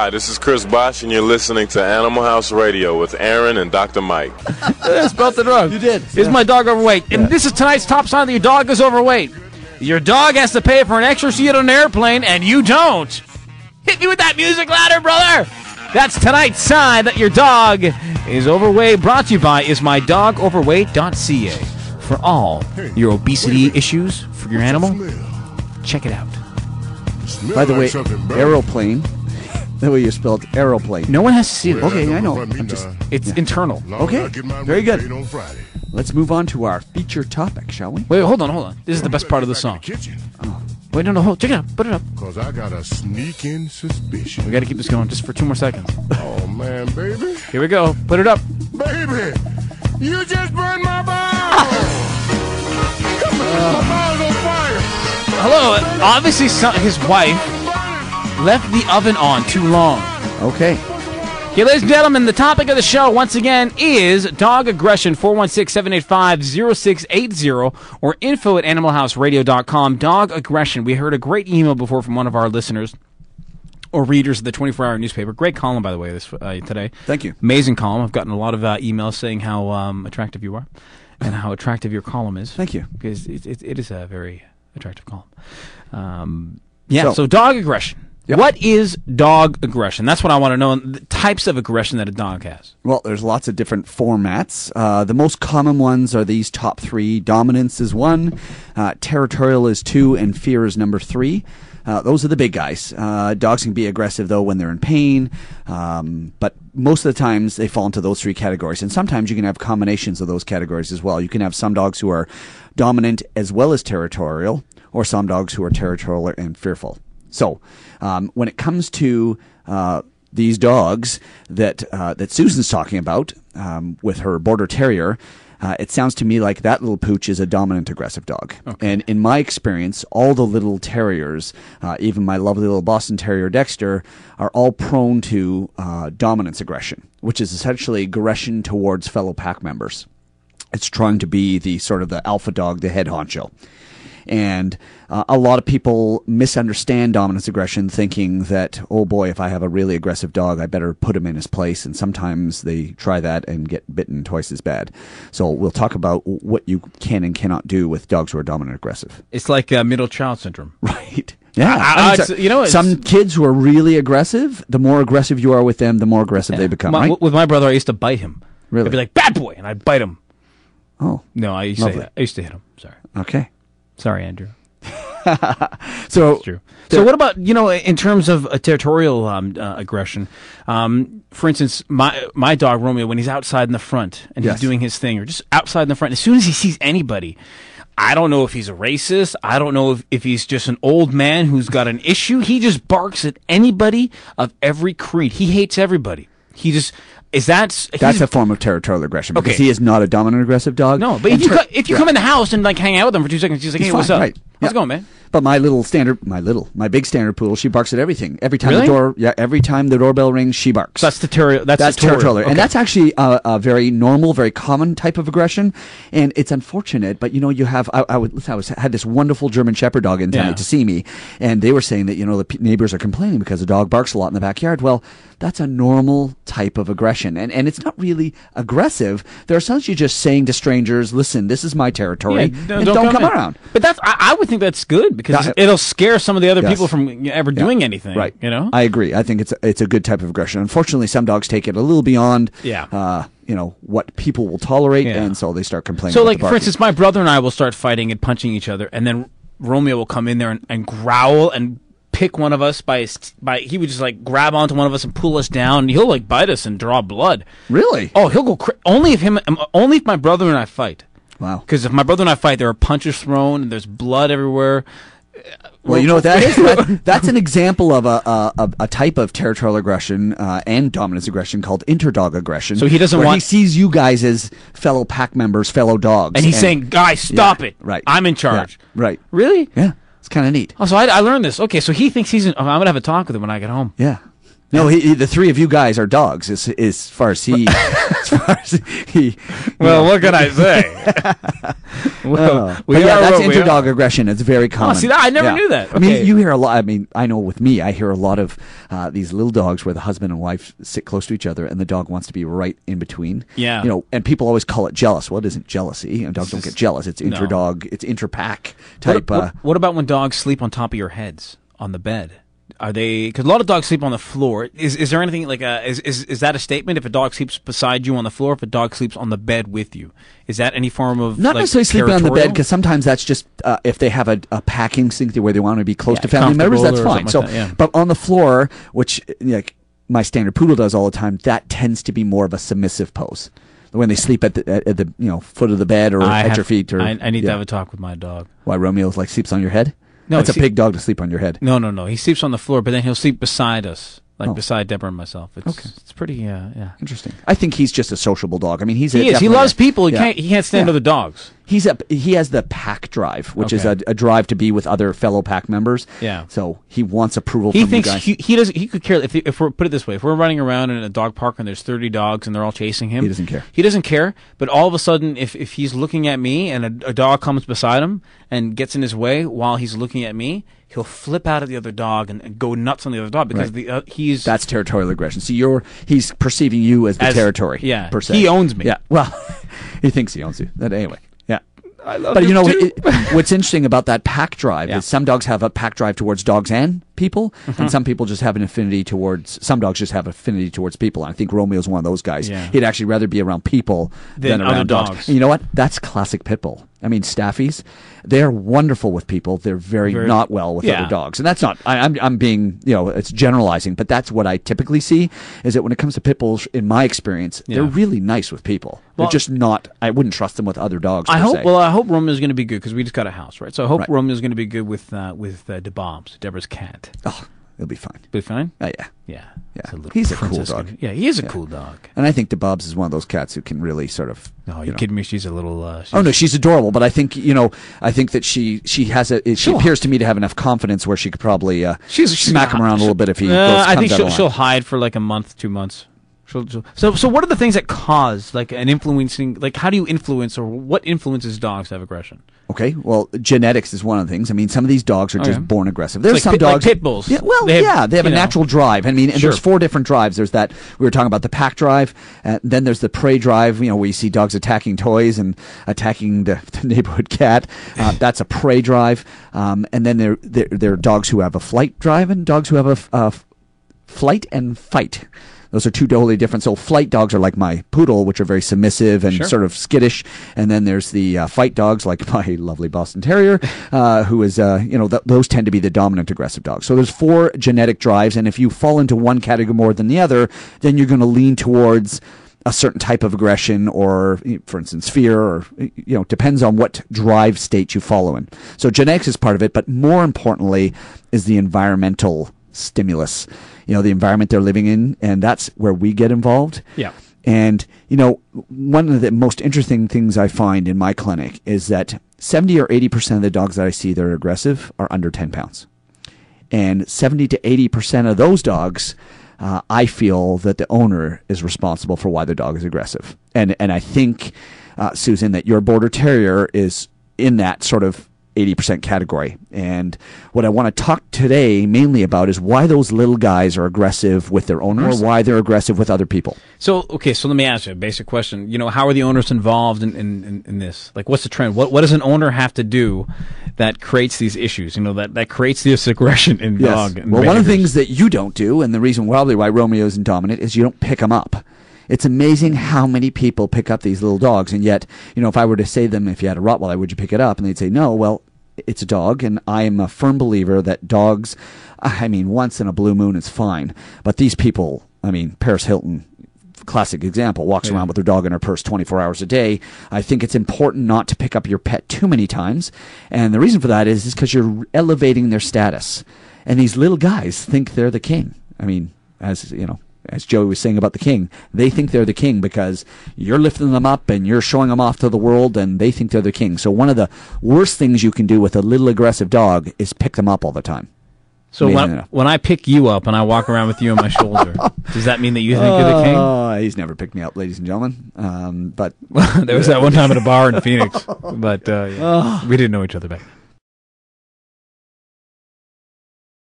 Hi, this is Chris Bosch, and you're listening to Animal House Radio with Aaron and Dr. Mike. I spelled it wrong. You did. Is my dog overweight? And this is tonight's top sign that your dog is overweight. Your dog has to pay for an extra seat on an airplane, and you don't. Hit me with that music louder, brother. That's tonight's sign that your dog is overweight. Brought to you by ismydogoverweight.ca. For all your obesity issues for your animal, check it out. By the way, aeroplane. The way you spelled aeroplane. No one has to see it. Okay, I know. It's internal. Okay, very good. Let's move on to our feature topic, shall we? Wait, hold on. This is the best part of the song. Oh. Wait, no, hold. Check it out. Put it up. Cause I got a sneaking suspicion. We got to keep this going just for 2 more seconds. Oh man, baby. Here we go. Put it up. Baby, you just burned my balls. My balls on fire. Hello. Obviously, his wife left the oven on too long. Okay. Okay, ladies and gentlemen, the topic of the show, once again, is dog aggression. 416-785-0680 or info@animalhouseradio.com. Dog aggression. We heard a great email before from one of our listeners or readers of the 24-hour newspaper. Great column, by the way, today. Thank you. Amazing column. I've gotten a lot of emails saying how attractive you are and how attractive your column is. Thank you. Because it is a very attractive column. So dog aggression. Yep. What is dog aggression? That's what I want to know, the types of aggression that a dog has. Well, there's lots of different formats. The most common ones are these top 3. Dominance is 1, territorial is 2, and fear is number 3. Those are the big guys. Dogs can be aggressive, though, when they're in pain, but most of the times they fall into those 3 categories. And sometimes you can have combinations of those categories as well. You can have some dogs who are dominant as well as territorial, or some dogs who are territorial and fearful. So, when it comes to these dogs that Susan's talking about with her border terrier, it sounds to me like that little pooch is a dominant aggressive dog. Okay. And in my experience, all the little terriers, even my lovely little Boston Terrier Dexter, are all prone to dominance aggression, which is essentially aggression towards fellow pack members. It's trying to be the sort of the alpha dog, the head honcho. And a lot of people misunderstand dominance aggression, thinking that, oh boy, if I have a really aggressive dog, I better put him in his place. And sometimes they try that and get bitten twice as bad. So we'll talk about what you can and cannot do with dogs who are dominant aggressive. It's like middle child syndrome. Right. Yeah. Some kids who are really aggressive, the more aggressive you are with them, the more aggressive they become, right? With my brother, I used to bite him. Really? I'd be like, bad boy, and I'd bite him. Oh. No, I used to hit him. Sorry. Okay. Sorry, Andrew. So that's true. So what about, in terms of territorial aggression? For instance, my dog Romeo, when he's outside in the front and he's doing his thing, or just outside in the front, as soon as he sees anybody, I don't know if he's a racist. I don't know if he's just an old man who's got an issue. He just barks at anybody of every creed. He hates everybody. He just... That's a form of territorial aggression because he is not a dominant aggressive dog. No, but if you come in the house and hang out with him for 2 seconds, he's like, hey, what's up? Right. How's it going, man? But my big standard poodle, she barks at everything. Every time really? every time the doorbell rings, she barks. So that's territorial. Okay. And that's actually a very normal, very common type of aggression. And it's unfortunate, but you have, I had this wonderful German Shepherd dog in tonight to see me, and they were saying that, the neighbors are complaining because the dog barks a lot in the backyard. Well, that's a normal type of aggression. And it's not really aggressive. They're essentially just saying to strangers, listen, this is my territory, and don't come around. But I would think that's good because it'll scare some of the other people from ever doing anything. Right. I agree. I think it's a good type of aggression. Unfortunately, some dogs take it a little beyond what people will tolerate, and so they start complaining. So, for instance, my brother and I will start fighting and punching each other, and then Romeo will come in there and growl and pick one of us by he would just grab onto one of us and pull us down. And he'll bite us and draw blood. Really? Oh, he'll go only if my brother and I fight. Wow. Because if my brother and I fight, there are punches thrown and there's blood everywhere. Well, you know what that is? That's an example of a type of territorial aggression and dominance aggression called interdog aggression. So he doesn't he sees you guys as fellow pack members, fellow dogs. And he's saying, guys, stop it. Right. I'm in charge. Yeah, right. Really? Yeah. It's kind of neat. Oh, so I learned this. Okay, so he thinks I'm going to have a talk with him when I get home. Yeah. No, the three of you guys are dogs. As far as he, Well, what can I say? That's interdog aggression. It's very common. Oh, see, I never knew that. Okay. I mean, you hear a lot. I mean, I know with me, I hear a lot of these little dogs where the husband and wife sit close to each other, and the dog wants to be right in between. Yeah. And people always call it jealous. Well, it isn't jealousy. Dogs don't get jealous. It's interdog. It's interpack type. What about when dogs sleep on top of your heads on the bed? Are they? Because a lot of dogs sleep on the floor. Is there anything like is that a statement? If a dog sleeps beside you on the floor, if a dog sleeps on the bed with you, is that any form of not necessarily sleeping on the bed? Because sometimes that's just if they have a packing instinct where they want to be close to family members, that's fine. So, like that, but on the floor, which my standard poodle does all the time, that tends to be more of a submissive pose. When they sleep at the foot of the bed or at your feet. Or I need to have a talk with my dog. Why Romeo sleeps on your head? No, that's a big dog to sleep on your head. No. He sleeps on the floor, but then he'll sleep beside us, beside Deborah and myself. It's pretty, interesting. I think he's just a sociable dog. I mean, he loves people. He can't stand other dogs. He has the pack drive, which is a drive to be with other fellow pack members. Yeah. So he wants approval from you guys. He doesn't. He could care if we're put it this way. If we're running around in a dog park and there's 30 dogs and they're all chasing him, he doesn't care. He doesn't care. But all of a sudden, if he's looking at me and a dog comes beside him and gets in his way while he's looking at me, he'll flip out at the other dog and go nuts on the other dog because that's territorial aggression. So he's perceiving you as the territory. Yeah. Per se. He owns me. Yeah. Well, he thinks he owns you. But anyway. Yeah. I love but what's interesting about that pack drive is some dogs have a pack drive towards dogs and people, and some people just have an affinity towards. Some dogs just have affinity towards people. And I think Romeo's one of those guys. Yeah. He'd actually rather be around people than around dogs. And you know what? That's classic pit bull. I mean, Staffies, they're wonderful with people. They're very not well with other dogs. And that's not, I'm being, it's generalizing, but that's what I typically see, is that when it comes to pit bulls, in my experience, they're really nice with people. They're just not, I wouldn't trust them with other dogs. I hope Romeo's going to be good, because we just got a house, right? So I hope Romeo's going to be good with DeBombs, Deborah's cat. Oh, he'll be fine. Be fine? Yeah. He's a cool dog. Yeah, he is a cool dog. And I think DeBobs is one of those cats who can really sort of. No, you kidding me? She's a little. She's adorable. But I think that she has she appears to me to have enough confidence where she could probably smack him around a little bit if he. I think she'll hide for like a month, 2 months. So what are the things that cause an influencing? How do you influence, or what influences dogs to have aggression? Okay, well, genetics is one of the things. I mean, some of these dogs are just born aggressive. There's some dogs, like pit bulls. Yeah, well, they have a natural drive. I mean, and there's 4 different drives. There's that we were talking about, the pack drive. Then there's the prey drive. Where you see dogs attacking toys and attacking the neighborhood cat. That's a prey drive. And then there are dogs who have a flight drive and dogs who have a flight and fight. Those are 2 totally different. So flight dogs are like my poodle, which are very submissive and sort of skittish. And then there's the fight dogs, like my lovely Boston Terrier, who is, those tend to be the dominant aggressive dogs. So there's 4 genetic drives, and if you fall into one category more than the other, then you're going to lean towards a certain type of aggression, or, for instance, fear, or, depends on what drive state you follow in. So genetics is part of it, but more importantly is the environmental stimulus, the environment they're living in, and that's where we get involved. Yeah. And, one of the most interesting things I find in my clinic is that 70 or 80% of the dogs that I see that are aggressive are under 10 pounds. And 70 to 80% of those dogs, I feel that the owner is responsible for why the dog is aggressive. And I think, Susan, that your Border Terrier is in that sort of 80% category. And what I want to talk today mainly about is why those little guys are aggressive with their owners, or why they're aggressive with other people. So let me ask you a basic question. How are the owners involved in this? What's the trend? What does an owner have to do that creates these issues? That creates this aggression in dog. And well, one of the things that you don't do, and the reason probably why Romeo isn't dominant, is you don't pick them up. It's amazing how many people pick up these little dogs, and yet, if I were to say to them, if you had a Rottweiler, would you pick it up? And they'd say, no, well, it's a dog, and I am a firm believer that dogs, once in a blue moon is fine. But these people, Paris Hilton, classic example, walks around with her dog in her purse 24 hours a day. I think it's important not to pick up your pet too many times. And the reason for that is because you're elevating their status. And these little guys think they're the king. As Joey was saying about the king, they think they're the king because you're lifting them up and you're showing them off to the world, and they think they're the king. So one of the worst things you can do with a little aggressive dog is pick them up all the time. So when I pick you up and I walk around with you on my shoulder, does that mean that you think you're the king? He's never picked me up, ladies and gentlemen. But there was that one time at a bar in Phoenix, but we didn't know each other back then.